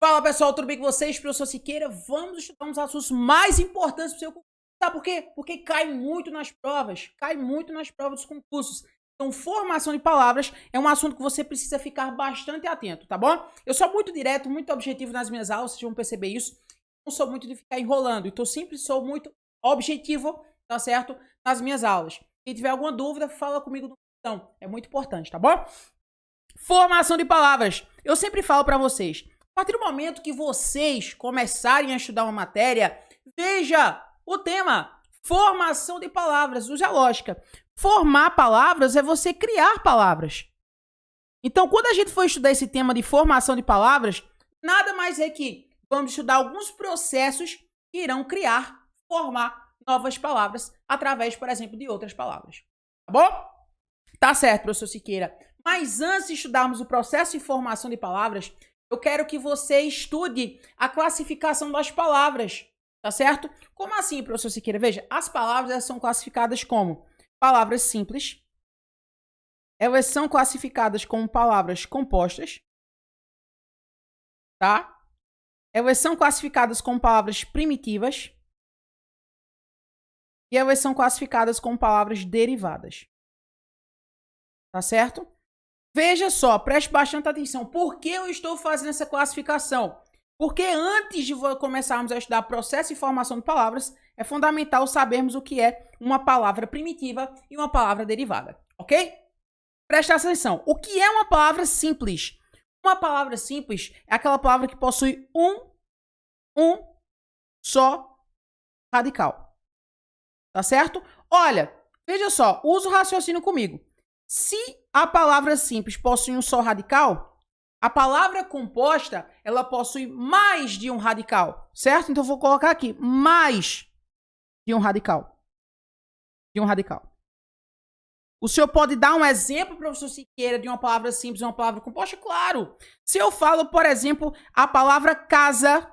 Fala pessoal, tudo bem com vocês? Professor Siqueira, vamos estudar uns assuntos mais importantes para o seu concurso. Sabe por quê? Porque cai muito nas provas, dos concursos. Então, formação de palavras é um assunto que você precisa ficar bastante atento, tá bom? Eu sou muito direto, muito objetivo nas minhas aulas, vocês vão perceber isso. Não sou muito de ficar enrolando, então sempre sou muito objetivo, tá certo? Nas minhas aulas. Quem tiver alguma dúvida, fala comigo no botão. É muito importante, tá bom? Formação de palavras. Eu sempre falo para vocês. A partir do momento que vocês começarem a estudar uma matéria, veja o tema, formação de palavras, use a lógica. Formar palavras é você criar palavras. Então, quando a gente for estudar esse tema de formação de palavras, nada mais é que vamos estudar alguns processos que irão criar, formar novas palavras através, por exemplo, de outras palavras. Tá bom? Tá certo, professor Siqueira. Mas antes de estudarmos o processo de formação de palavras, eu quero que você estude a classificação das palavras, tá certo? Como assim, professor Siqueira? Veja, as palavras elas são classificadas como palavras simples, elas são classificadas como palavras compostas, tá? Elas são classificadas como palavras primitivas e elas são classificadas como palavras derivadas, tá certo? Veja só, preste bastante atenção. Por que eu estou fazendo essa classificação? Porque antes de começarmos a estudar processo e formação de palavras, é fundamental sabermos o que é uma palavra primitiva e uma palavra derivada, ok? Preste atenção. O que é uma palavra simples? Uma palavra simples é aquela palavra que possui um só radical. Tá certo? Olha, veja só, usa o raciocínio comigo. Se a palavra simples possui um só radical, a palavra composta, ela possui mais de um radical, certo? Então, eu vou colocar aqui, mais de um radical. O senhor pode dar um exemplo, professor Siqueira, de uma palavra simples e uma palavra composta? Claro. Se eu falo, por exemplo, a palavra casa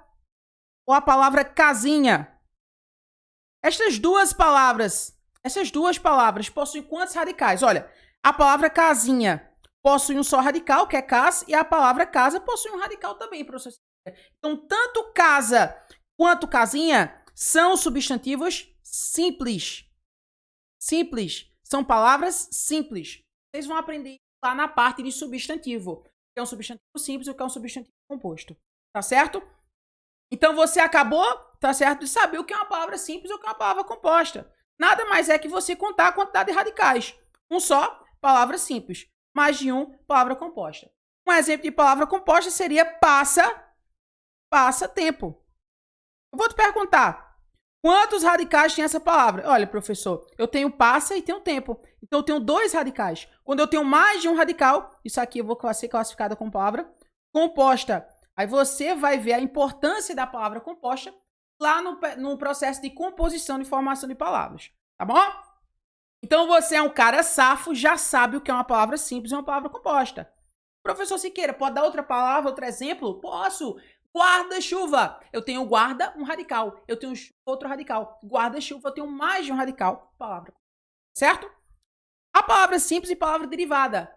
ou a palavra casinha, essas duas palavras possuem quantos radicais? Olha, a palavra casinha possui um só radical, que é casa, e a palavra casa possui um radical também, professor. Então, tanto casa quanto casinha são substantivos simples. São palavras simples. Vocês vão aprender lá na parte de substantivo. O que é um substantivo simples e o que é um substantivo composto. Tá certo? Então, você acabou, tá certo, de saber o que é uma palavra simples e o que é uma palavra composta. Nada mais é que você contar a quantidade de radicais. Um só, palavra simples. Mais de um, palavra composta. Um exemplo de palavra composta seria passa tempo. Eu vou te perguntar, quantos radicais tem essa palavra? Olha, professor, eu tenho passa e tenho tempo. Então, eu tenho dois radicais. Quando eu tenho mais de um radical, isso aqui eu vou ser classificada como palavra composta. Aí você vai ver a importância da palavra composta lá no processo de composição de formação de palavras. Tá bom? Então, você é um cara safo, já sabe o que é uma palavra simples e uma palavra composta. Professor Siqueira, pode dar outra palavra, outro exemplo? Posso. Guarda-chuva. Eu tenho guarda, um radical. Eu tenho outro radical. Guarda-chuva, eu tenho mais de um radical. Palavra. Certo? A palavra simples e palavra derivada.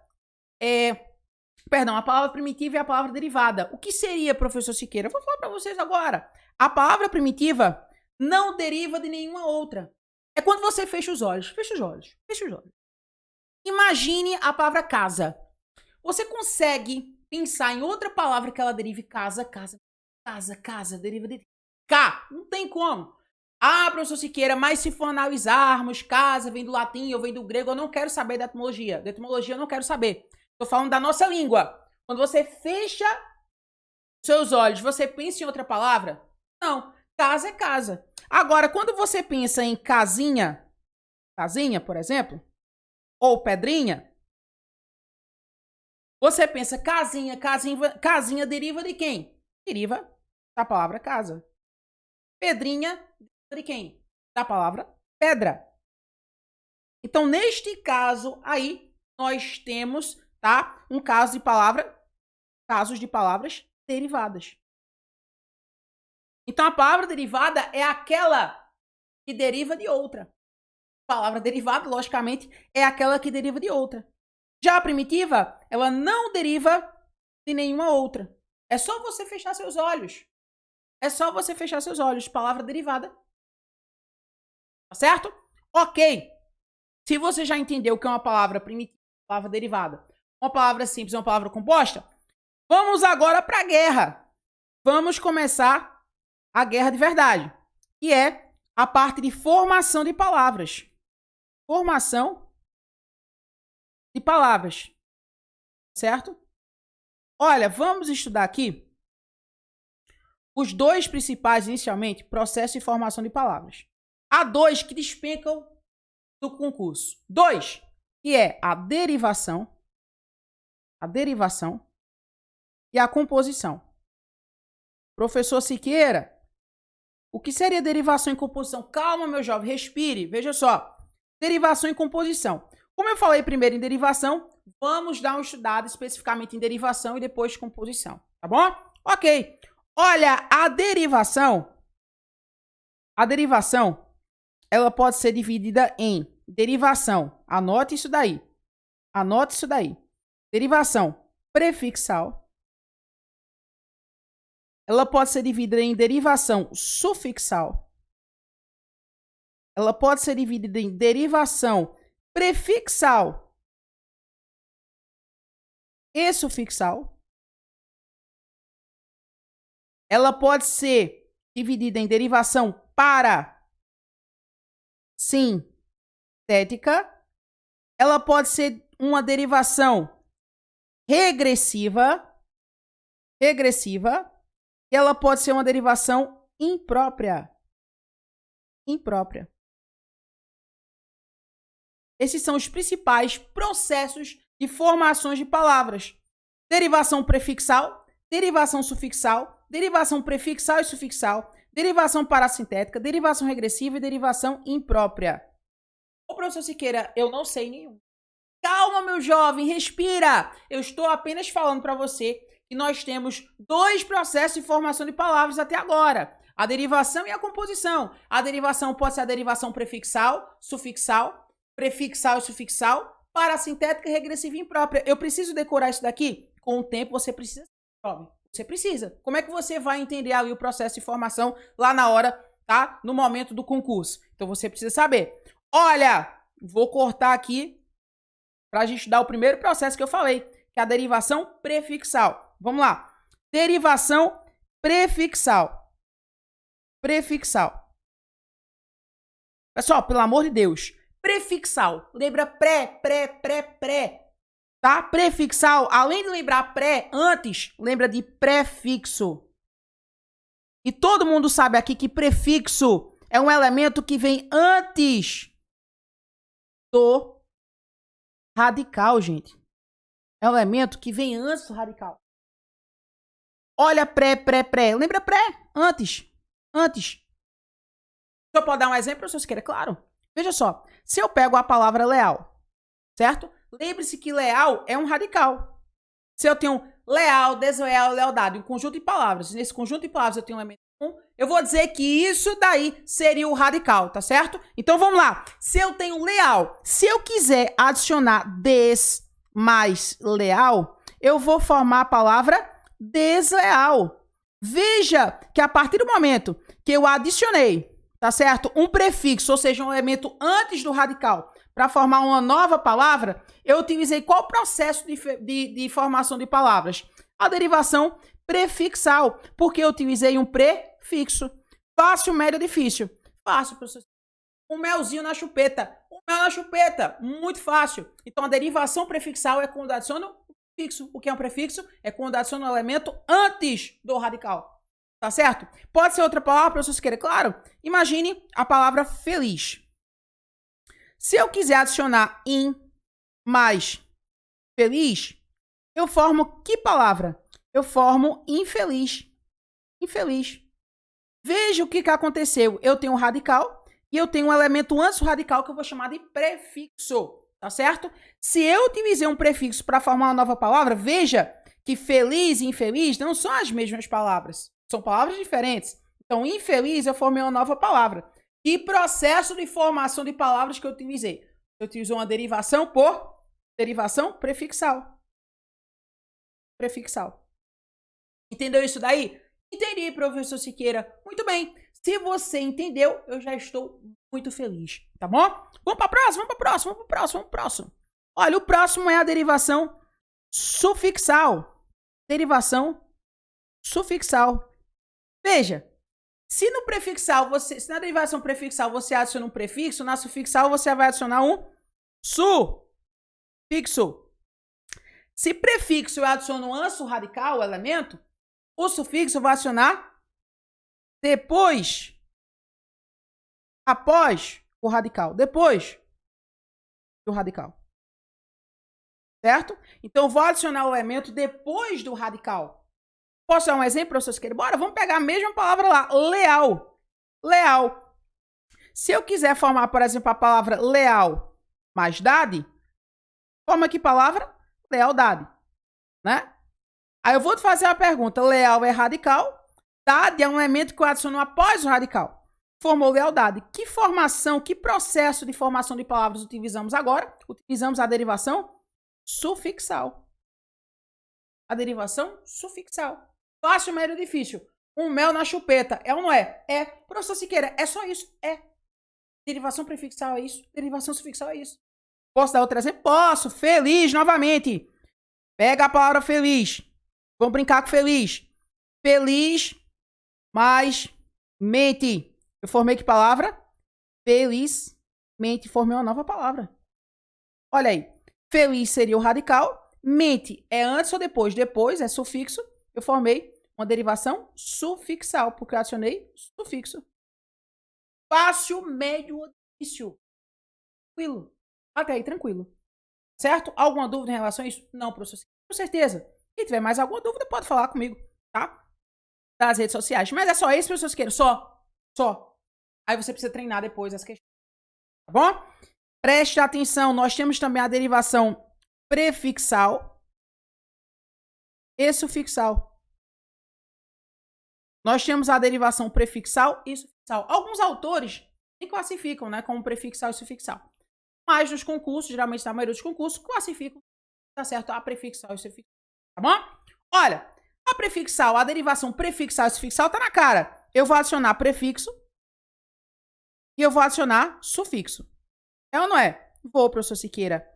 A palavra primitiva e a palavra derivada. O que seria, professor Siqueira? Eu vou falar para vocês agora. A palavra primitiva não deriva de nenhuma outra. É quando você fecha os olhos. Fecha os olhos. Imagine a palavra casa. Você consegue pensar em outra palavra que ela derive casa, deriva de K. Não tem como. Ah, professor Siqueira, mas se for analisarmos, casa vem do latim ou vem do grego, eu não quero saber da etimologia. Da etimologia eu não quero saber. Estou falando da nossa língua. Quando você fecha seus olhos, você pensa em outra palavra? Não. Casa é casa. Agora, quando você pensa em casinha, por exemplo, ou pedrinha, você pensa casinha deriva de quem? Deriva da palavra casa. Pedrinha deriva de quem? Da palavra pedra. Então, neste caso aí, nós temos, tá, um caso de casos de palavras derivadas. Então, a palavra derivada é aquela que deriva de outra. A palavra derivada, logicamente, é aquela que deriva de outra. Já a primitiva, ela não deriva de nenhuma outra. É só você fechar seus olhos. É só você fechar seus olhos. Palavra derivada. Tá certo? Ok. Se você já entendeu o que é uma palavra primitiva, palavra derivada, uma palavra simples e uma palavra composta, vamos agora para a guerra. Vamos começar a guerra de verdade, que é a parte de formação de palavras. Formação de palavras. Certo? Olha, vamos estudar aqui os dois principais, inicialmente, processo de formação de palavras. Há dois que despencam do concurso. Dois, que é a derivação e a composição. Professor Siqueira, o que seria derivação e composição? Calma, meu jovem, respire. Veja só. Derivação e composição. Como eu falei primeiro em derivação, vamos dar uma estudada especificamente em derivação e depois composição. Tá bom? Ok. Olha, a derivação, ela pode ser dividida em derivação. Anote isso daí. Anote isso daí. Derivação prefixal. Ela pode ser dividida em derivação sufixal. Ela pode ser dividida em derivação prefixal e sufixal. Ela pode ser dividida em derivação parasintética. Ela pode ser uma derivação regressiva. E ela pode ser uma derivação imprópria. Esses são os principais processos de formações de palavras. Derivação prefixal, derivação sufixal, derivação prefixal e sufixal, derivação parasintética, derivação regressiva e derivação imprópria. Ô, professor Siqueira, eu não sei nenhum. Calma, meu jovem, respira. Eu estou apenas falando para você que nós temos dois processos de formação de palavras até agora. A derivação e a composição. A derivação pode ser a derivação prefixal, sufixal, prefixal e sufixal, parasintética, regressiva e imprópria. Eu preciso decorar isso daqui? Com o tempo você precisa, jovem. Você precisa. Como é que você vai entender ali o processo de formação lá na hora, tá? No momento do concurso. Então você precisa saber. Olha, vou cortar aqui para a gente dar o primeiro processo que eu falei, que é a derivação prefixal. Vamos lá. Derivação prefixal. Pessoal, pelo amor de Deus. Prefixal. Lembra pré. Tá? Prefixal, além de lembrar pré, antes, lembra de prefixo. E todo mundo sabe aqui que prefixo é um elemento que vem antes do radical, gente. É um elemento que vem antes do radical. Olha pré. Lembra pré? Antes. Só pode dar um exemplo, professor Siqueira? Claro. Veja só. Se eu pego a palavra leal, certo? Lembre-se que leal é um radical. Se eu tenho leal, desleal, lealdade, um conjunto de palavras, nesse conjunto de palavras eu tenho um elemento comum, eu vou dizer que isso daí seria o radical, tá certo? Então vamos lá. Se eu tenho leal, se eu quiser adicionar des mais leal, eu vou formar a palavra desleal. Veja que a partir do momento que eu adicionei, tá certo? Um prefixo, ou seja, um elemento antes do radical, para formar uma nova palavra, eu utilizei qual processo de formação de palavras? A derivação prefixal, porque eu utilizei um prefixo. Fácil, médio, difícil? Fácil, professor. Um melzinho na chupeta. Um mel na chupeta. Muito fácil. Então, a derivação prefixal é quando adiciona prefixo. O que é um prefixo? É quando adiciona um elemento antes do radical. Tá certo? Pode ser outra palavra, professor Siqueira? Claro. Imagine a palavra feliz. Se eu quiser adicionar in mais feliz, eu formo que palavra? Eu formo infeliz. Veja o que aconteceu. Eu tenho um radical e eu tenho um elemento antes do radical que eu vou chamar de prefixo. Tá certo? Se eu utilizei um prefixo para formar uma nova palavra, veja que feliz e infeliz não são as mesmas palavras. São palavras diferentes. Então, infeliz, eu formei uma nova palavra. Que processo de formação de palavras que eu utilizei? Eu utilizei uma derivação por derivação prefixal. Entendeu isso daí? Entendi, professor Siqueira. Muito bem. Se você entendeu, eu já estou muito feliz, tá bom? Vamos para o próximo. Olha, o próximo é a derivação sufixal. Derivação sufixal. Veja, se na derivação prefixal você adiciona um prefixo, na sufixal você vai adicionar um sufixo. Se prefixo eu adiciono antes o radical, o elemento, o sufixo vai adicionar depois, após o radical, depois do radical. Certo? Então, eu vou adicionar o elemento depois do radical. Posso dar um exemplo, professor Siqueira? Bora, vamos pegar a mesma palavra lá, leal. Leal. Se eu quiser formar, por exemplo, a palavra leal mais dade, forma que palavra? Lealdade. Né? Aí eu vou te fazer a pergunta, leal é radical, dade é um elemento que eu adiciono após o radical. Formou lealdade. Que formação, que processo de formação de palavras utilizamos agora? Utilizamos a derivação sufixal. A derivação sufixal. Fácil, médio, difícil. Um mel na chupeta. É ou não é? É. Professor Siqueira, é só isso? É. Derivação prefixal é isso. Derivação sufixal é isso. Posso dar outro exemplo? Posso. Feliz, novamente. Pega a palavra feliz. Vamos brincar com feliz. Feliz mais mente. Eu formei que palavra? Felizmente. Formei uma nova palavra. Olha aí. Feliz seria o radical. Mente é antes ou depois? Depois é sufixo. Eu formei uma derivação sufixal, porque eu adicionei sufixo. Fácil, médio ou difícil? Tranquilo. Até aí, tranquilo. Certo? Alguma dúvida em relação a isso? Não, professor. Com certeza. Se tiver mais alguma dúvida, pode falar comigo, tá? Das redes sociais. Mas é só isso, professor Siqueira? Só. Aí você precisa treinar depois as questões. Tá bom? Preste atenção, nós temos também a derivação prefixal e sufixal. Nós temos a derivação prefixal e sufixal. Alguns autores classificam, né, como prefixal e sufixal. Mas nos concursos, geralmente na maioria dos concursos, classificam, tá certo, a prefixal e sufixal. Tá bom? Olha, a prefixal, a derivação prefixal e sufixal tá na cara. Eu vou adicionar prefixo e eu vou adicionar sufixo. É ou não é? Vou, professor Siqueira.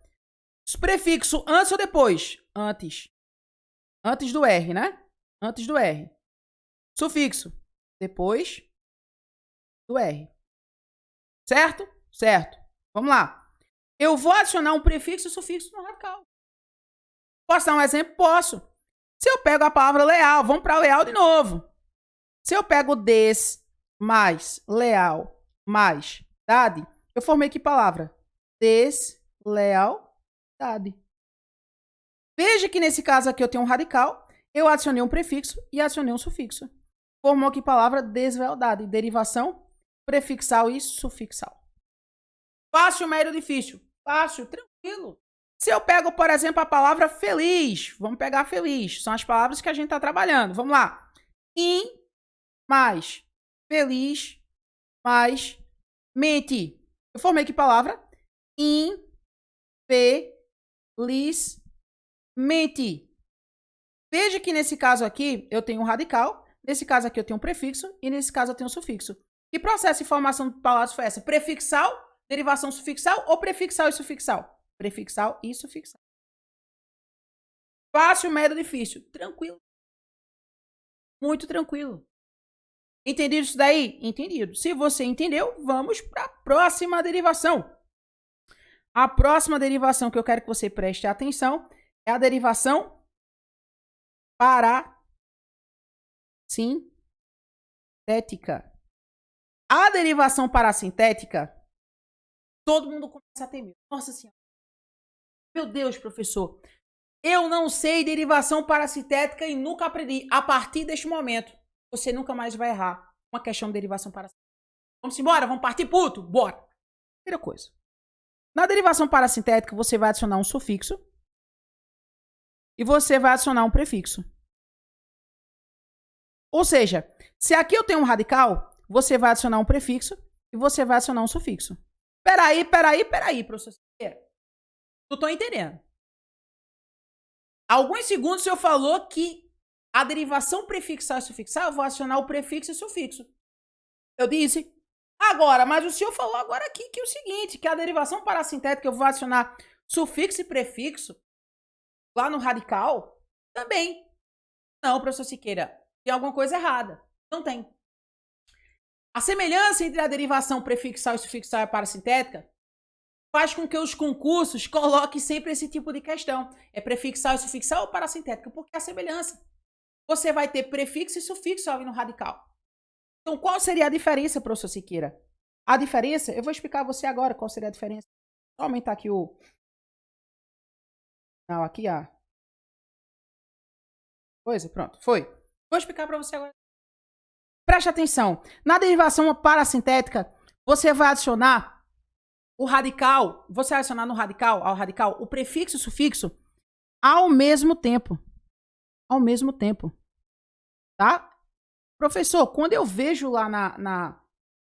Prefixo antes ou depois? Antes. Antes do R, né? Antes do R. Sufixo. Depois do R. Certo? Certo. Vamos lá. Eu vou adicionar um prefixo e sufixo no radical. Posso dar um exemplo? Posso. Se eu pego a palavra leal, vamos para leal de novo. Se eu pego des mais leal mais dade, eu formei que palavra? Deslealdade. Veja que nesse caso aqui eu tenho um radical, eu adicionei um prefixo e adicionei um sufixo. Formou que palavra? Deslealdade. Derivação prefixal e sufixal. Fácil, médio, difícil? Fácil, tranquilo. Se eu pego, por exemplo, a palavra feliz, vamos pegar feliz, são as palavras que a gente está trabalhando. Vamos lá. Mais feliz mais mente. Eu formei que palavra? Infelizmente. Veja que nesse caso aqui eu tenho um radical, nesse caso aqui eu tenho um prefixo e nesse caso eu tenho um sufixo. Que processo de formação de palavras foi essa? Prefixal, derivação sufixal ou prefixal e sufixal? Prefixal e sufixal. Fácil, médio, difícil? Tranquilo. Muito tranquilo. Entendido isso daí? Entendido. Se você entendeu, vamos para a próxima derivação. A próxima derivação que eu quero que você preste atenção é a derivação parassintética. A derivação parassintética, todo mundo começa a ter medo. Nossa Senhora. Meu Deus, professor. Eu não sei derivação parassintética e nunca aprendi. A partir deste momento, você nunca mais vai errar uma questão de derivação parassintética. Vamos embora? Vamos partir, puto? Bora! Primeira coisa. Na derivação parassintética, você vai adicionar um sufixo e você vai adicionar um prefixo. Ou seja, se aqui eu tenho um radical, você vai adicionar um prefixo e você vai adicionar um sufixo. Peraí, professor Siqueira. Não tô entendendo. Alguns segundos o senhor falou que a derivação prefixal e sufixal, eu vou adicionar o prefixo e o sufixo. Eu disse. Agora, mas o senhor falou agora aqui que é o seguinte, que a derivação parassintética eu vou adicionar sufixo e prefixo lá no radical também. Não, professor Siqueira, tem alguma coisa errada. Não tem. A semelhança entre a derivação prefixal e sufixal e a parassintética faz com que os concursos coloquem sempre esse tipo de questão. É prefixal e sufixal ou parassintética? Porque é a semelhança. Você vai ter prefixo e sufixo ali no radical. Então, qual seria a diferença, professor Siqueira? A diferença, eu vou explicar a você agora qual seria a diferença. Vou aumentar aqui o... Não, aqui a... Coisa, pronto, foi. Vou explicar para você agora. Preste atenção. Na derivação parassintética, você vai adicionar o radical, você vai adicionar no radical, ao radical, o prefixo e o sufixo ao mesmo tempo. Ao mesmo tempo. Tá? Professor, quando eu vejo lá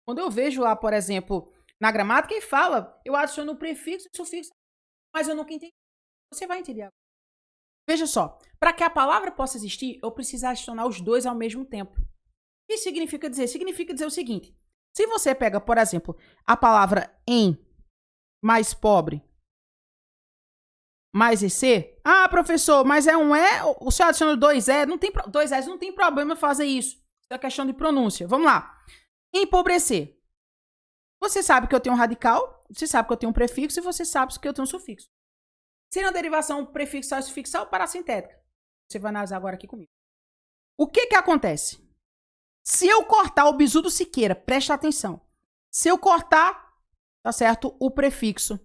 quando eu vejo lá, por exemplo, na gramática, ele fala, eu adiciono o prefixo e o sufixo, mas eu nunca entendi. Você vai entender agora. Veja só, para que a palavra possa existir, eu preciso adicionar os dois ao mesmo tempo. O que significa dizer? Significa dizer o seguinte, se você pega, por exemplo, a palavra em mais pobre mais EC, ah, professor, mas é um E, o senhor adiciona dois E, dois S, não tem problema fazer isso. É questão de pronúncia. Vamos lá. Empobrecer. Você sabe que eu tenho um radical, você sabe que eu tenho um prefixo e você sabe que eu tenho um sufixo. Seria uma derivação prefixal e sufixal parassintética. Você vai analisar agora aqui comigo. O que que acontece? Se eu cortar o bizu do Siqueira, presta atenção. Se eu cortar, tá certo, o prefixo,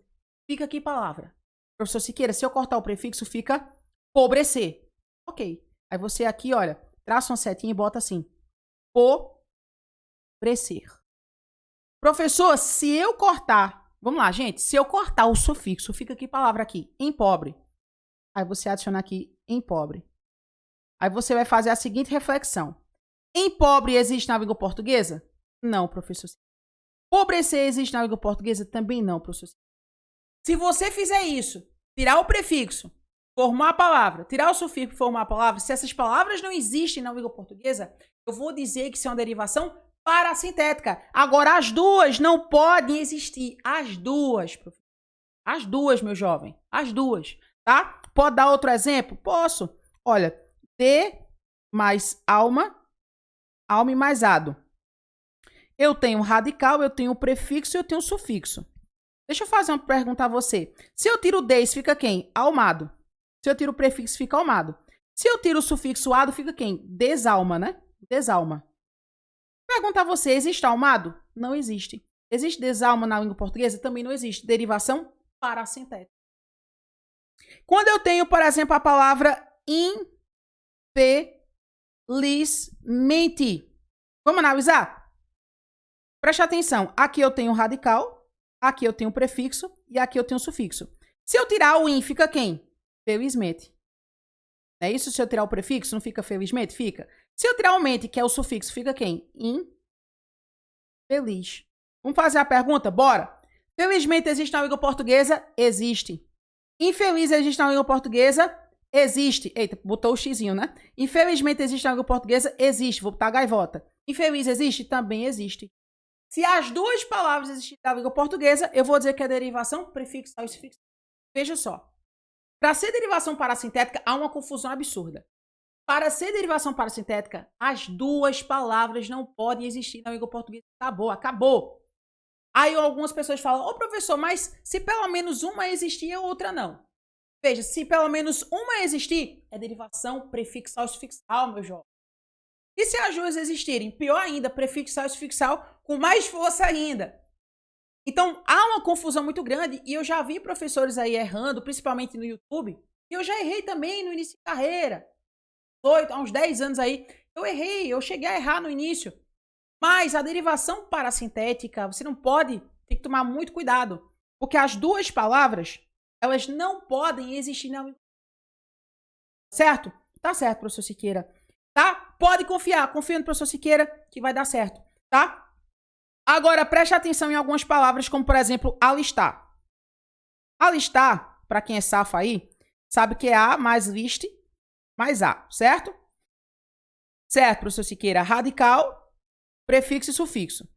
fica que palavra? Professor Siqueira, se eu cortar o prefixo, fica pobrecer. Ok. Aí você aqui, olha, traça uma setinha e bota assim. Pobrecer. Professor, se eu cortar... Vamos lá, gente. Se eu cortar o sufixo, fica que palavra aqui? Em pobre. Aí você adiciona aqui em pobre. Aí você vai fazer a seguinte reflexão. Em pobre existe na língua portuguesa? Não, professor. Pobrecer existe na língua portuguesa? Também não, professor. Se você fizer isso, tirar o prefixo, formar a palavra, tirar o sufixo, formar a palavra, se essas palavras não existem na língua portuguesa, eu vou dizer que isso é uma derivação parassintética. Agora, as duas não podem existir. As duas, professor. As duas, meu jovem. As duas, tá? Pode dar outro exemplo? Posso. Olha, D mais alma, alma e mais ado. Eu tenho um radical, eu tenho um prefixo e eu tenho um sufixo. Deixa eu fazer uma pergunta a você. Se eu tiro o des, fica quem? Almado. Se eu tiro o prefixo, fica almado. Se eu tiro o sufixo ado, fica quem? Desalma, né? Desalma. Pergunta a você, existe almado? Não existe. Existe desalma na língua portuguesa? Também não existe. Derivação parassintética. Quando eu tenho, por exemplo, a palavra infelizmente. Vamos analisar? Preste atenção. Aqui eu tenho radical, aqui eu tenho prefixo e aqui eu tenho sufixo. Se eu tirar o in, fica quem? Felizmente. Não é isso? Se eu tirar o prefixo, não fica felizmente? Fica. Se eu tirar o mente, que é o sufixo, fica quem? Infeliz. Vamos fazer a pergunta? Bora. Felizmente existe na língua portuguesa? Existe. Infeliz existe na língua portuguesa? Existe. Eita, botou o xizinho, né? Infelizmente existe na língua portuguesa? Existe. Vou botar a gaivota. Infeliz existe? Também existe. Se as duas palavras existirem na língua portuguesa, eu vou dizer que é derivação prefixal e sufixal. Veja só. Para ser derivação parassintética, há uma confusão absurda. Para ser derivação parassintética, as duas palavras não podem existir na língua portuguesa. Acabou, acabou. Aí algumas pessoas falam, ô professor, mas se pelo menos uma existir, a outra não. Veja, se pelo menos uma existir, é derivação prefixal e sufixal, meu jovem. E se as duas existirem? Pior ainda, prefixal e sufixal com mais força ainda. Então, há uma confusão muito grande e eu já vi professores aí errando, principalmente no YouTube, e eu já errei também no início de carreira. Há uns 10 anos aí, eu errei, eu cheguei a errar no início. Mas a derivação parassintética, você não pode, tem que tomar muito cuidado, porque as duas palavras, elas não podem existir na... Certo? Tá certo, professor Siqueira. Tá? Pode confiar, confia no professor Siqueira que vai dar certo, tá? Agora, preste atenção em algumas palavras, como, por exemplo, alistar. Alistar, para quem é safo aí, sabe que é A mais liste mais A, certo? Certo, professor Siqueira? Radical, prefixo e sufixo.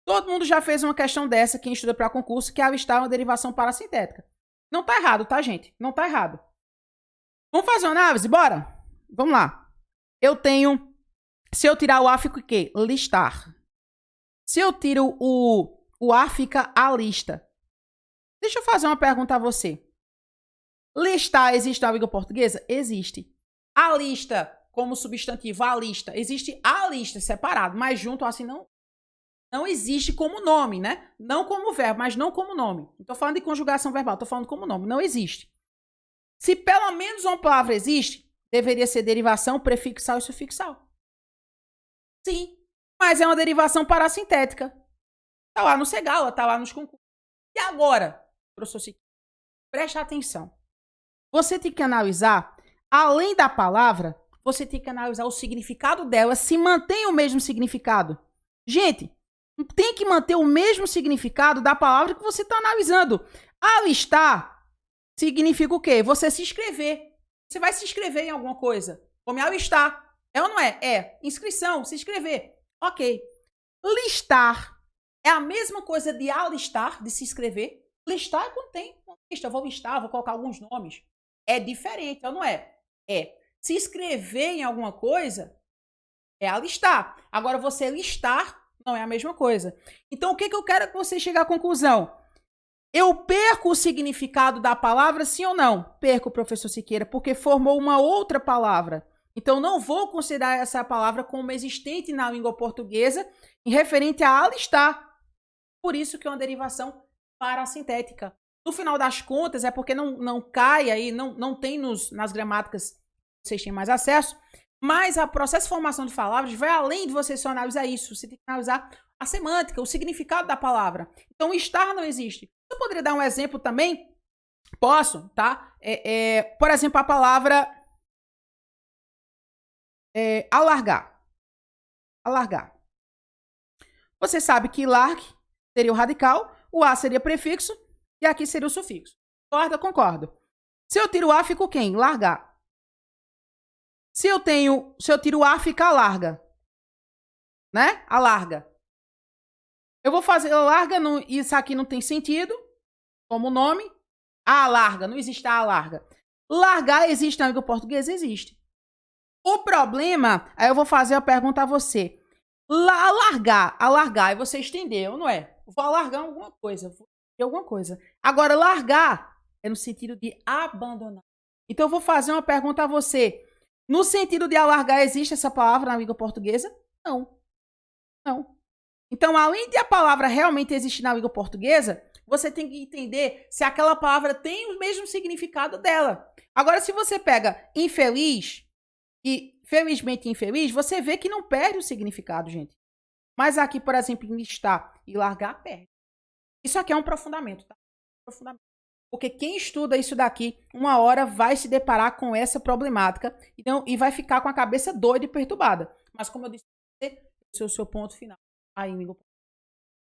Todo mundo já fez uma questão dessa, quem estuda para concurso, que alistar uma derivação parasintética. Não tá errado, tá, gente? Não tá errado. Vamos fazer uma análise? Bora? Vamos lá. Eu tenho... Se eu tirar o A, fica o quê? Listar. Se eu tiro o A, fica a lista. Deixa eu fazer uma pergunta a você. Listar existe na língua portuguesa? Existe. A lista, como substantivo, a lista. Existe a lista separado, mas junto assim não existe como nome, né? Não como verbo, mas não como nome. Não estou falando de conjugação verbal, estou falando como nome. Não existe. Se pelo menos uma palavra existe, deveria ser derivação prefixal e sufixal. Sim, mas é uma derivação parasintética. Está lá no Segala, está lá nos concursos. E agora, professor Siqueira, preste atenção. Você tem que analisar, além da palavra, você tem que analisar o significado dela, se mantém o mesmo significado. Gente, tem que manter o mesmo significado da palavra que você está analisando. Alistar significa o quê? Você se inscrever. Você vai se inscrever em alguma coisa. Vou me alistar. É ou não é? É. Inscrição, se inscrever. Ok. Listar é a mesma coisa de alistar, de se inscrever. Listar é quando tem uma lista. Eu vou listar, vou colocar alguns nomes. É diferente, ou não é? É. Se inscrever em alguma coisa é alistar. Agora, você listar não é a mesma coisa. Então, o que eu quero que você chegue à conclusão? Eu perco o significado da palavra, sim ou não? Perco, professor Siqueira, porque formou uma outra palavra. Então, não vou considerar essa palavra como existente na língua portuguesa em referente a alistar. Por isso que é uma derivação parasintética. No final das contas, é porque não cai aí, não tem nas gramáticas que vocês têm mais acesso, mas o processo de formação de palavras vai além de você só analisar isso. Você tem que analisar a semântica, o significado da palavra. Então, estar não existe. Eu poderia dar um exemplo também? Posso, tá? Por exemplo, a palavra alargar. Alargar. Você sabe que larg seria o radical, o A seria prefixo e aqui seria o sufixo. Concorda? Concordo. Se eu tiro o A, fica o quem? Largar. Se eu tiro o A, fica a larga. Né? A larga. Eu vou fazer a larga, isso aqui não tem sentido, como nome. A larga, não existe a larga. Largar existe na língua portuguesa? Existe. O problema, aí eu vou fazer a pergunta a você. Alargar, e você estendeu, não é? Vou alargar alguma coisa, Agora, largar é no sentido de abandonar. Então, eu vou fazer uma pergunta a você. No sentido de alargar, existe essa palavra na língua portuguesa? Não. Não. Então, além de a palavra realmente existir na língua portuguesa, você tem que entender se aquela palavra tem o mesmo significado dela. Agora, se você pega infeliz e felizmente infeliz, você vê que não perde o significado, gente. Mas aqui, por exemplo, em listar e largar, perde. Isso aqui é um aprofundamento, tá? Porque quem estuda isso daqui, uma hora vai se deparar com essa problemática e vai ficar com a cabeça doida e perturbada. Mas como eu disse, esse é o seu ponto final. Aí, amigo.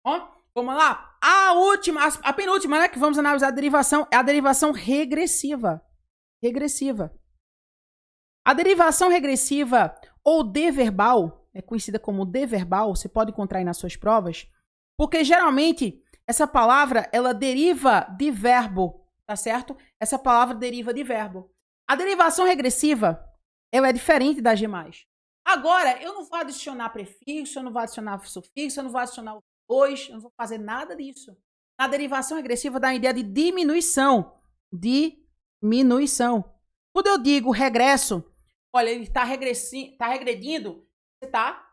Ó, vamos lá. A penúltima, né, que vamos analisar a derivação, é a derivação regressiva. A derivação regressiva ou deverbal, é conhecida como deverbal, você pode encontrar aí nas suas provas, porque geralmente essa palavra, ela deriva de verbo, tá certo? Essa palavra deriva de verbo. A derivação regressiva, ela é diferente das demais. Agora, eu não vou adicionar prefixo, eu não vou adicionar sufixo, eu não vou adicionar depois, eu não vou fazer nada disso. A derivação regressiva dá a ideia de diminuição. Diminuição. Quando eu digo regresso, olha, ele está regredindo, você está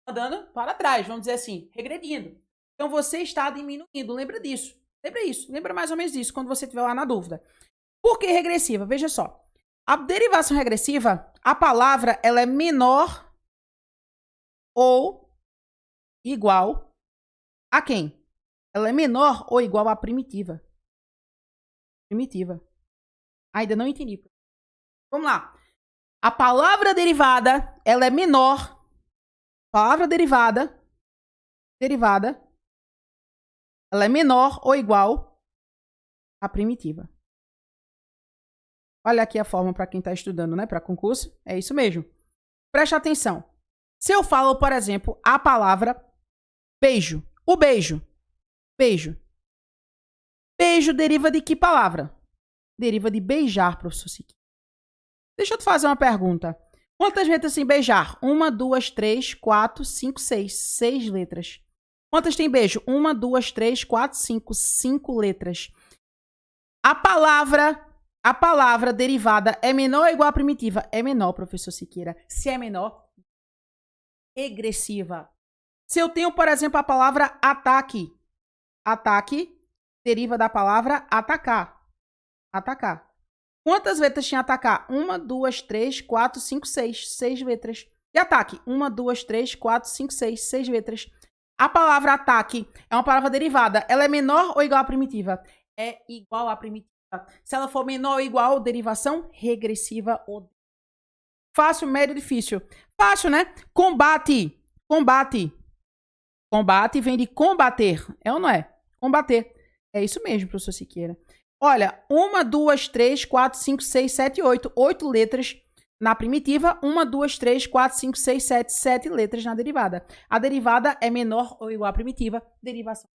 andando para trás, vamos dizer assim, regredindo. Então, você está diminuindo. Lembra disso. Lembra isso. Lembra mais ou menos disso, quando você estiver lá na dúvida. Por que regressiva? Veja só. A derivação regressiva, a palavra, ela é menor ou igual a quem? Ela é menor ou igual à primitiva. Primitiva. Ainda não entendi. Vamos lá. A palavra derivada, ela é menor. Palavra derivada, ela é menor ou igual à primitiva. Olha aqui a forma para quem está estudando, né? Para concurso. É isso mesmo. Preste atenção. Se eu falo, por exemplo, a palavra beijo. O beijo. Beijo. Beijo deriva de que palavra? Deriva de beijar, professor Siqueira. Deixa eu te fazer uma pergunta. Quantas letras tem beijar? 1, 2, 3, 4, 5, 6. 6 letras. Quantas tem beijo? 1, 2, 3, 4, 5. 5 letras. A palavra derivada é menor ou igual à primitiva? É menor, professor Siqueira. Se é menor, regressiva. Se eu tenho, por exemplo, a palavra ataque. Ataque deriva da palavra atacar. Atacar. Quantas letras tinha atacar? 1, 2, 3, 4, 5, 6. 6 letras. E ataque? 1, 2, 3, 4, 5, 6. 6 letras. A palavra ataque é uma palavra derivada. Ela é menor ou igual à primitiva? É igual à primitiva. Se ela for menor ou igual, derivação regressiva ou... Fácil, médio, difícil. Fácil, né? Combate. Combate. Combate vem de combater. É ou não é? Combater. É isso mesmo, professor Siqueira. Olha, 1, 2, 3, 4, 5, 6, 7, 8. 8 letras na primitiva. 1, 2, 3, 4, 5, 6, 7. 7 letras na derivada. A derivada é menor ou igual à primitiva. Derivação.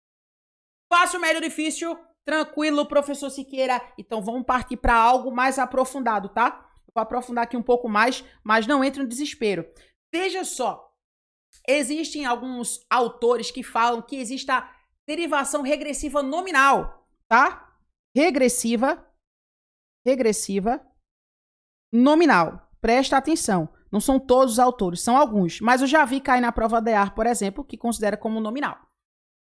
Fácil, médio, difícil. Tranquilo, professor Siqueira. Então, vamos partir para algo mais aprofundado, tá? Eu vou aprofundar aqui um pouco mais, mas não entre no desespero. Veja só. Existem alguns autores que falam que existe a derivação regressiva nominal, tá? Regressiva nominal. Presta atenção. Não são todos os autores, são alguns. Mas eu já vi cair na prova DEAR, por exemplo, que considera como nominal.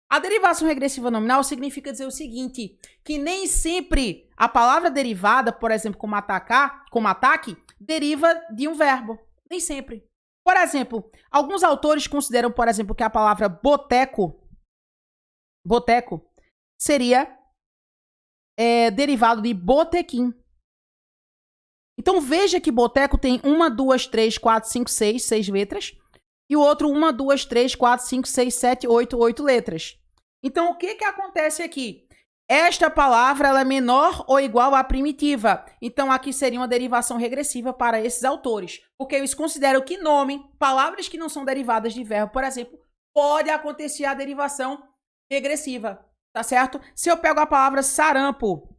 A derivação regressiva nominal significa dizer o seguinte, que nem sempre a palavra derivada, por exemplo, como atacar, como ataque, deriva de um verbo. Nem sempre. Por exemplo, alguns autores consideram, por exemplo, que a palavra boteco seria derivado de botequim. Então, veja que boteco tem 1, 2, 3, 4, 5, 6, 6 letras. E o outro 1, 2, 3, 4, 5, 6, 7, 8, 8 letras. Então, o que acontece aqui? Esta palavra ela é menor ou igual à primitiva. Então, aqui seria uma derivação regressiva para esses autores. Porque eles consideram que nome, palavras que não são derivadas de verbo, por exemplo, pode acontecer a derivação regressiva. Tá certo? Se eu pego a palavra sarampo,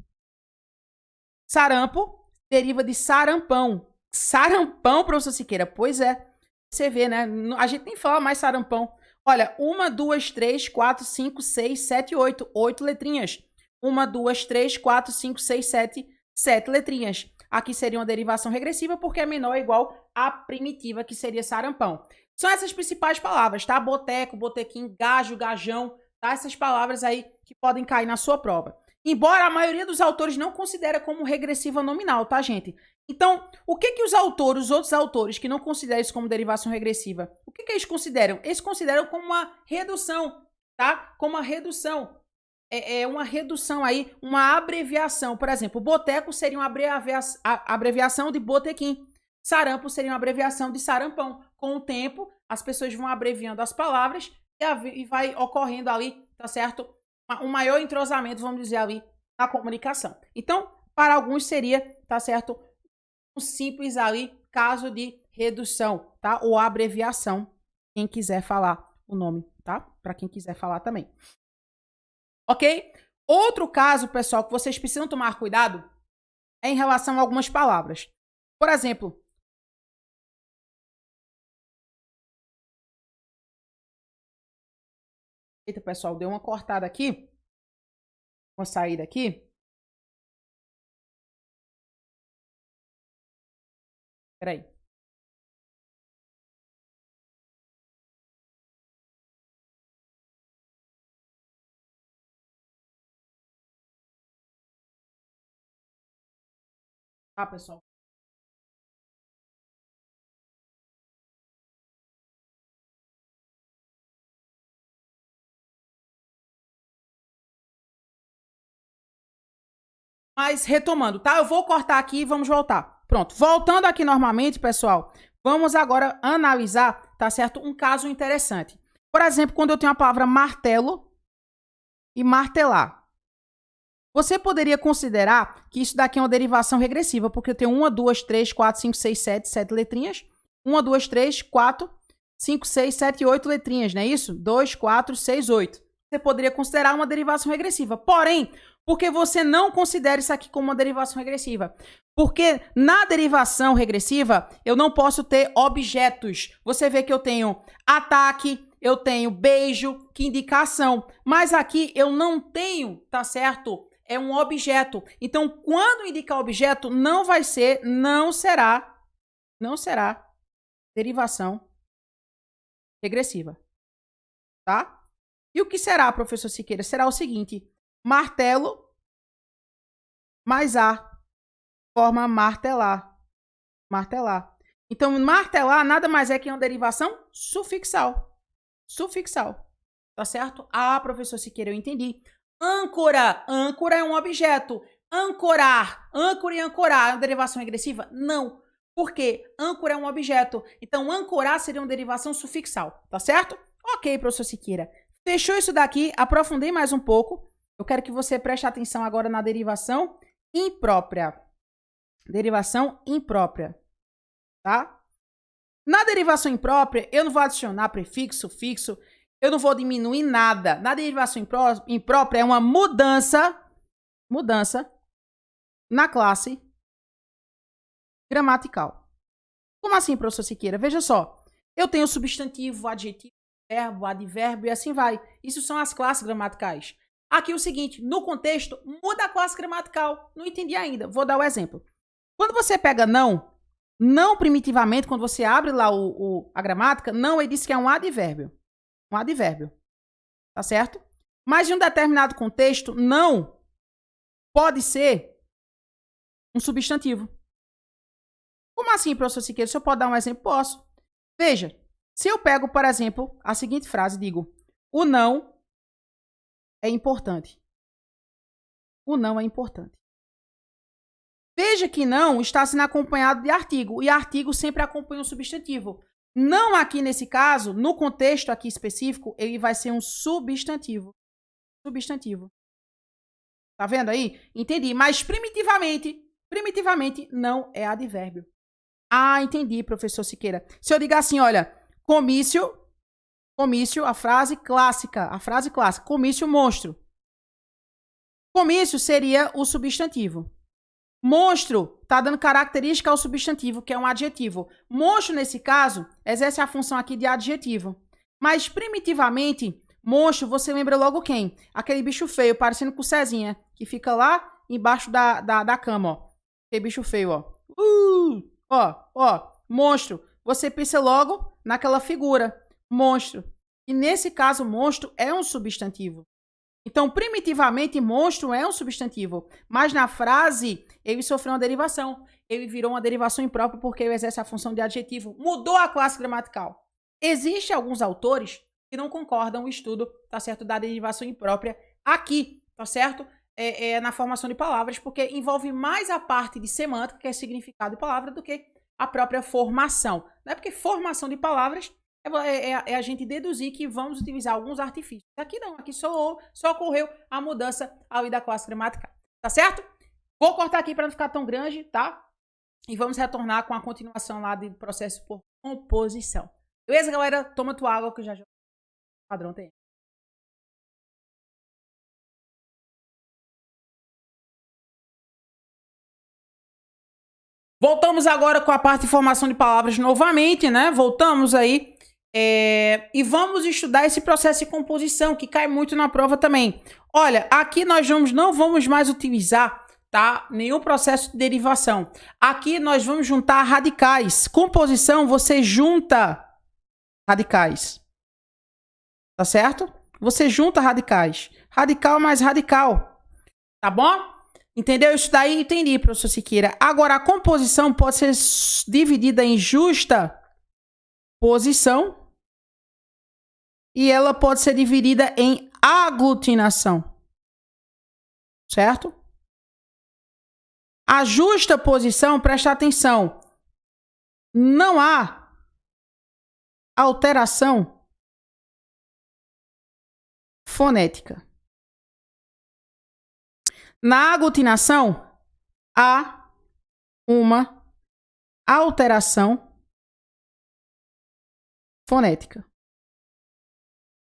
sarampo deriva de sarampão. Sarampão, professor Siqueira? Pois é. Você vê, né? A gente nem fala mais sarampão. Olha, 1, 2, 3, 4, 5, 6, 7, 8. 8 letrinhas. 1, 2, 3, 4, 5, 6, 7. 7 letrinhas. Aqui seria uma derivação regressiva porque é menor ou igual à primitiva, que seria sarampão. São essas principais palavras, tá? Boteco, botequim, gajo, gajão. Tá? Essas palavras aí que podem cair na sua prova. Embora a maioria dos autores não considere como regressiva nominal, tá, gente? Então, o que os outros autores que não consideram isso como derivação regressiva, o que eles consideram? Eles consideram como uma redução, tá? Como uma redução. É uma redução aí, uma abreviação. Por exemplo, boteco seria uma abreviação de botequim. Sarampo seria uma abreviação de sarampão. Com o tempo, as pessoas vão abreviando as palavras e vai ocorrendo ali, tá certo? Um maior entrosamento, vamos dizer ali, na comunicação. Então, para alguns seria, tá certo? Um simples ali, caso de redução, tá? Ou abreviação, quem quiser falar o nome, tá? Para quem quiser falar também. Ok? Outro caso, pessoal, que vocês precisam tomar cuidado é em relação a algumas palavras. Por exemplo, eita, pessoal, deu uma cortada aqui. Vou sair daqui. Peraí. Tá, pessoal? Mas retomando, tá? Eu vou cortar aqui e vamos voltar. Pronto. Voltando aqui normalmente, pessoal, vamos agora analisar, tá certo? Um caso interessante. Por exemplo, quando eu tenho a palavra martelo e martelar. Você poderia considerar que isso daqui é uma derivação regressiva, porque eu tenho 1, 2, 3, 4, 5, 6, 7, 7 letrinhas. 1, 2, 3, 4, 5, 6, 7, 8 letrinhas, não é isso? 2, 4, 6, 8. Você poderia considerar uma derivação regressiva. Porém, por que você não considera isso aqui como uma derivação regressiva? Porque na derivação regressiva, eu não posso ter objetos. Você vê que eu tenho ataque, eu tenho beijo, que indica ação. Mas aqui eu não tenho, tá certo? É um objeto. Então, quando indicar objeto, não será derivação regressiva. Tá? E o que será, professor Siqueira? Será o seguinte: martelo mais A forma martelar. Martelar. Então, martelar nada mais é que uma derivação sufixal. Sufixal. Tá certo? Ah, professor Siqueira, eu entendi. Âncora. Âncora é um objeto. Ancorar. Âncora e ancorar é uma derivação regressiva? Não. Por quê? Âncora é um objeto. Então, ancorar seria uma derivação sufixal. Tá certo? Ok, professor Siqueira. Fechou isso daqui? Aprofundei mais um pouco. Eu quero que você preste atenção agora na derivação imprópria. Derivação imprópria. Tá? Na derivação imprópria, eu não vou adicionar prefixo, sufixo, eu não vou diminuir nada. Na derivação imprópria é uma mudança na classe gramatical. Como assim, professor Siqueira? Veja só, eu tenho substantivo, adjetivo, verbo, advérbio e assim vai. Isso são as classes gramaticais. Aqui é o seguinte, no contexto, muda a classe gramatical. Não entendi ainda. Vou dar o exemplo. Quando você pega não primitivamente, quando você abre lá a gramática, não, ele diz que é um advérbio. Um advérbio. Tá certo? Mas em um determinado contexto, não pode ser um substantivo. Como assim, professor Siqueira? Se eu posso dar um exemplo? Posso. Veja, se eu pego, por exemplo, a seguinte frase, digo, o não é importante. O não é importante. Veja que não está sendo acompanhado de artigo, e artigo sempre acompanha um substantivo. Não aqui nesse caso, no contexto aqui específico, ele vai ser um substantivo. Substantivo. Tá vendo aí? Entendi. Mas primitivamente não é advérbio. Ah, entendi, professor Siqueira. Se eu digar assim, olha, comício, a frase clássica, comício monstro. Comício seria o substantivo. Monstro está dando característica ao substantivo, que é um adjetivo. Monstro, nesse caso, exerce a função aqui de adjetivo. Mas, primitivamente, monstro, você lembra logo quem? Aquele bicho feio, parecendo com Cezinha, que fica lá embaixo da cama, ó. Aquele bicho feio, ó. Monstro. Você pensa logo naquela figura. Monstro. E, nesse caso, monstro é um substantivo. Então, primitivamente, monstro é um substantivo. Mas na frase, ele sofreu uma derivação. Ele virou uma derivação imprópria porque ele exerce a função de adjetivo. Mudou a classe gramatical. Existem alguns autores que não concordam com o estudo, tá certo, da derivação imprópria aqui, tá certo? Na formação de palavras, porque envolve mais a parte de semântica, que é significado de palavra, do que a própria formação. Não é porque formação de palavras é a gente deduzir que vamos utilizar alguns artifícios. Aqui não, aqui só ocorreu a mudança ali da classe gramatical. Tá certo? Vou cortar aqui para não ficar tão grande, tá? E vamos retornar com a continuação lá do processo por composição. Beleza, galera? Toma tua água que já o padrão tem. Voltamos agora com a parte de formação de palavras novamente, né? Voltamos aí. E vamos estudar esse processo de composição, que cai muito na prova também. Olha, aqui nós não vamos mais utilizar, tá, nenhum processo de derivação. Aqui nós vamos juntar radicais. Composição, você junta radicais. Tá certo? Você junta radicais. Radical mais radical. Tá bom? Entendeu? Isso daí entendi, professor Siqueira. Agora, a composição pode ser dividida em justa posição e ela pode ser dividida em aglutinação. Certo? A justa posição, presta atenção, não há alteração fonética. Na aglutinação, há uma alteração fonética.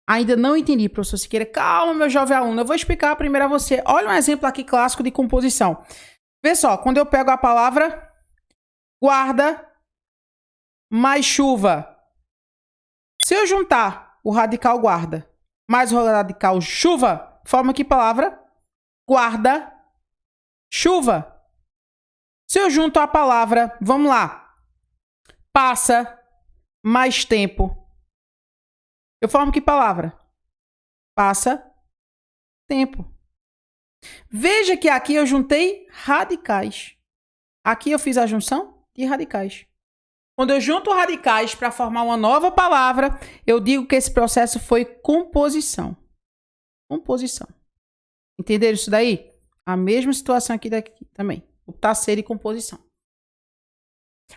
Ainda não entendi, professor Siqueira. Calma, meu jovem aluno. Eu vou explicar primeiro a você. Olha um exemplo aqui clássico de composição. Vê só, quando eu pego a palavra guarda mais chuva. Se eu juntar o radical guarda mais o radical chuva, forma que palavra? Guarda chuva. Se eu junto a palavra, vamos lá, passa mais tempo, eu formo que palavra? Passa tempo. Veja que aqui eu juntei radicais. Aqui eu fiz a junção de radicais. Quando eu junto radicais para formar uma nova palavra, eu digo que esse processo foi composição. Composição. Entenderam isso daí? A mesma situação aqui daqui também. O taceiro e composição.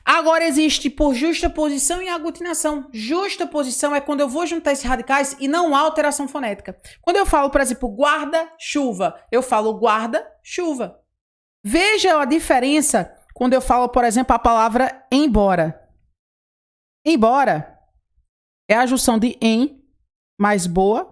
Agora existe por justa posição e aglutinação. Justa posição é quando eu vou juntar esses radicais e não há alteração fonética. Quando eu falo, por exemplo, guarda-chuva, eu falo guarda-chuva. Veja a diferença quando eu falo, por exemplo, a palavra embora. Embora é a junção de em mais boa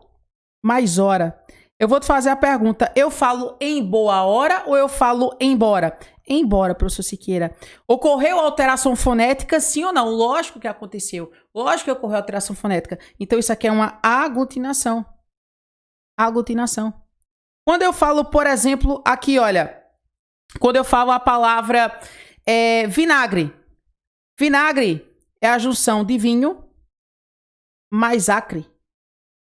mais hora. Eu vou te fazer a pergunta, eu falo em boa hora ou eu falo embora? Embora, professor Siqueira. Ocorreu alteração fonética, sim ou não? Lógico que aconteceu. Lógico que ocorreu alteração fonética. Então, isso aqui é uma aglutinação. Aglutinação. Quando eu falo, por exemplo, aqui, olha. Quando eu falo a palavra vinagre. Vinagre é a junção de vinho mais acre.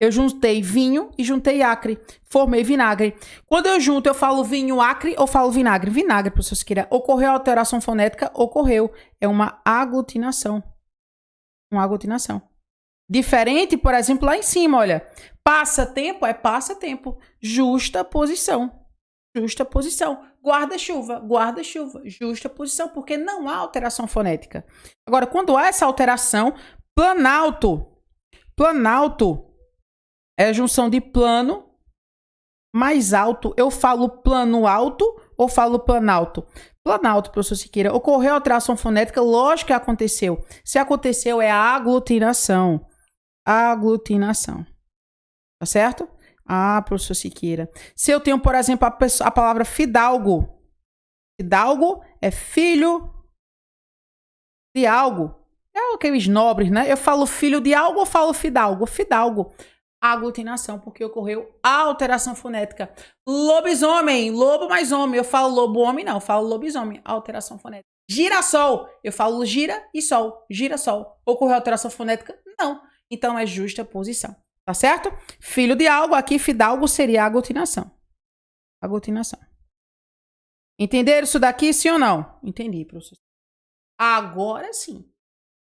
Eu juntei vinho e juntei acre. Formei vinagre. Quando eu junto, eu falo vinho acre ou falo vinagre? Vinagre, professor Siqueira. Ocorreu alteração fonética? Ocorreu. É uma aglutinação. Uma aglutinação. Diferente, por exemplo, lá em cima, olha. Passa-tempo é passa-tempo. Justa posição. Justa posição. Guarda-chuva. Guarda-chuva. Justa posição. Porque não há alteração fonética. Agora, quando há essa alteração, planalto. Planalto é a junção de plano mais alto. Eu falo plano alto ou falo planalto? Planalto, professor Siqueira. Ocorreu alteração fonética? Lógico que aconteceu. Se aconteceu, é a aglutinação. Aglutinação. Tá certo? Ah, professor Siqueira. Se eu tenho, por exemplo, a palavra fidalgo. Fidalgo é filho de algo. É aqueles nobres, né? Eu falo filho de algo ou falo fidalgo? Fidalgo. Aglutinação, porque ocorreu alteração fonética. Lobisomem, lobo mais homem. Eu falo lobo homem, não. Eu falo lobisomem. Alteração fonética. Girassol. Eu falo gira e sol. Girassol. Ocorreu alteração fonética? Não. Então é justa posição. Tá certo? Filho de algo, aqui fidalgo seria aglutinação. Aglutinação. Entenderam isso daqui, sim ou não? Entendi, professor. Agora sim.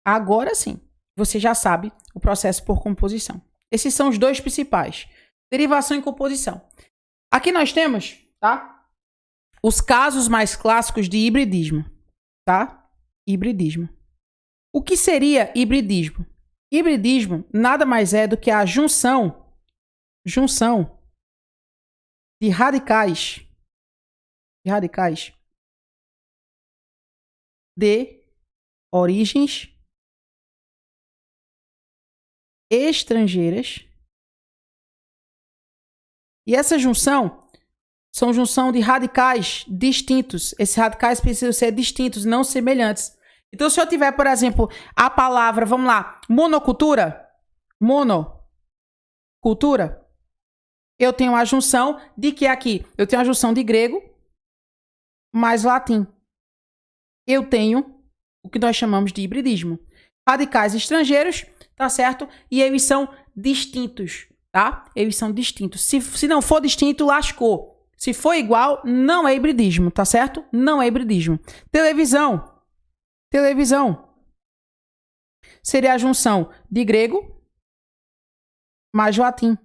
Agora sim. Você já sabe o processo por composição. Esses são os dois principais. Derivação e composição. Aqui nós temos, tá? Os casos mais clássicos de hibridismo, tá? Hibridismo. O que seria hibridismo? Hibridismo nada mais é do que a junção de radicais de origens estrangeiras. E essa junção são junção de radicais distintos. Esses radicais precisam ser distintos, não semelhantes. Então, se eu tiver, por exemplo, a palavra, vamos lá, monocultura, eu tenho a junção de que aqui? Eu tenho a junção de grego mais latim. Eu tenho o que nós chamamos de hibridismo. Radicais estrangeiros, tá certo? E eles são distintos, tá? Eles são distintos. Se não for distinto, lascou. Se for igual, não é hibridismo, tá certo? Não é hibridismo. Televisão. Seria a junção de grego mais latim.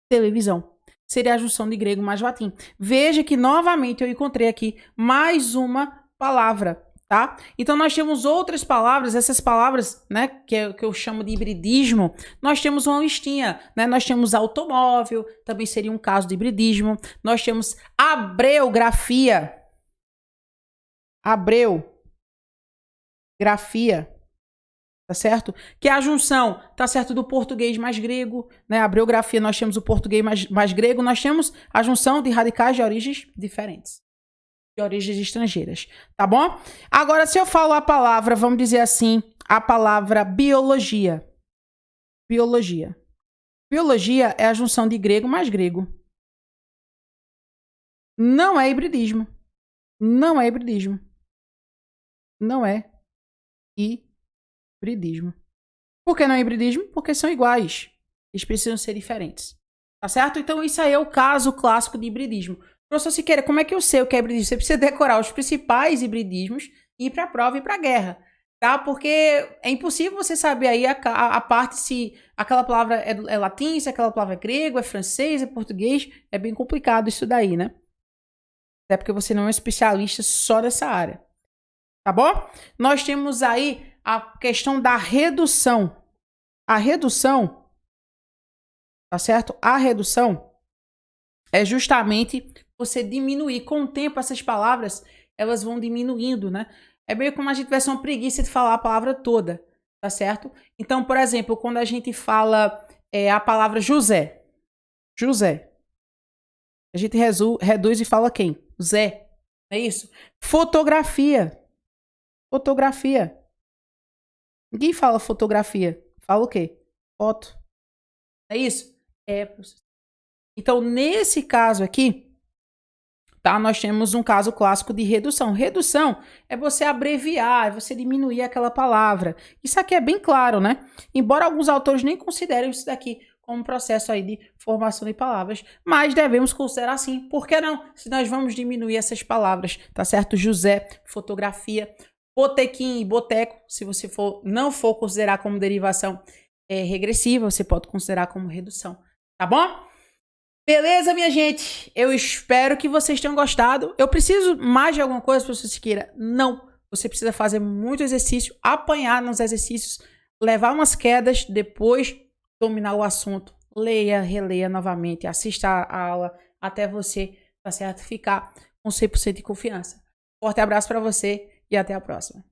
Televisão. Seria a junção de grego mais latim. Veja que, novamente, eu encontrei aqui mais uma palavra, tá? Então, nós temos outras palavras, essas palavras, né, que eu chamo de hibridismo, nós temos uma listinha, né? Nós temos automóvel, também seria um caso de hibridismo. Nós temos abreografia. Abreografia. tá certo? Que é a junção, tá certo, do português mais grego, né? A biografia nós temos o português mais grego, nós temos a junção de radicais de origens diferentes, de origens estrangeiras, tá bom? Agora, se eu falo a palavra, vamos dizer assim, a palavra biologia. Biologia. Biologia é a junção de grego mais grego. Não é hibridismo. Não é hibridismo. Não é hibridismo. Por que não é hibridismo? Porque são iguais. Eles precisam ser diferentes. Tá certo? Então, isso aí é o caso clássico de hibridismo. Professor Siqueira, como é que eu sei o que é hibridismo? Você precisa decorar os principais hibridismos e ir para a prova e para a guerra. Tá? Porque é impossível você saber aí a parte se aquela palavra é latim, se aquela palavra é grego, é francês, é português. É bem complicado isso daí, né? Até porque você não é especialista só nessa área. Tá bom? Nós temos aí a questão da redução. A redução, tá certo? A redução é justamente você diminuir. Com o tempo, essas palavras, elas vão diminuindo, né? É meio como a gente tivesse uma preguiça de falar a palavra toda, tá certo? Então, por exemplo, quando a gente fala a palavra José. José. A gente reduz e fala quem? Zé. É isso? Fotografia. Fotografia. Ninguém fala fotografia. Fala o quê? Foto. É isso? É. Então, nesse caso aqui, tá? Nós temos um caso clássico de redução. Redução é você abreviar, é você diminuir aquela palavra. Isso aqui é bem claro, né? Embora alguns autores nem considerem isso daqui como um processo aí de formação de palavras, mas devemos considerar sim. Por que não? Se nós vamos diminuir essas palavras, tá certo? José, fotografia, botequim e boteco, se você não for considerar como derivação regressiva, você pode considerar como redução, tá bom? Beleza, minha gente? Eu espero que vocês tenham gostado. Eu preciso mais de alguma coisa, professor Siqueira? Não. Você precisa fazer muito exercício, apanhar nos exercícios, levar umas quedas, depois dominar o assunto. Leia, releia novamente, assista a aula até você, tá certo, ficar com 100% de confiança. Forte abraço para você e até a próxima.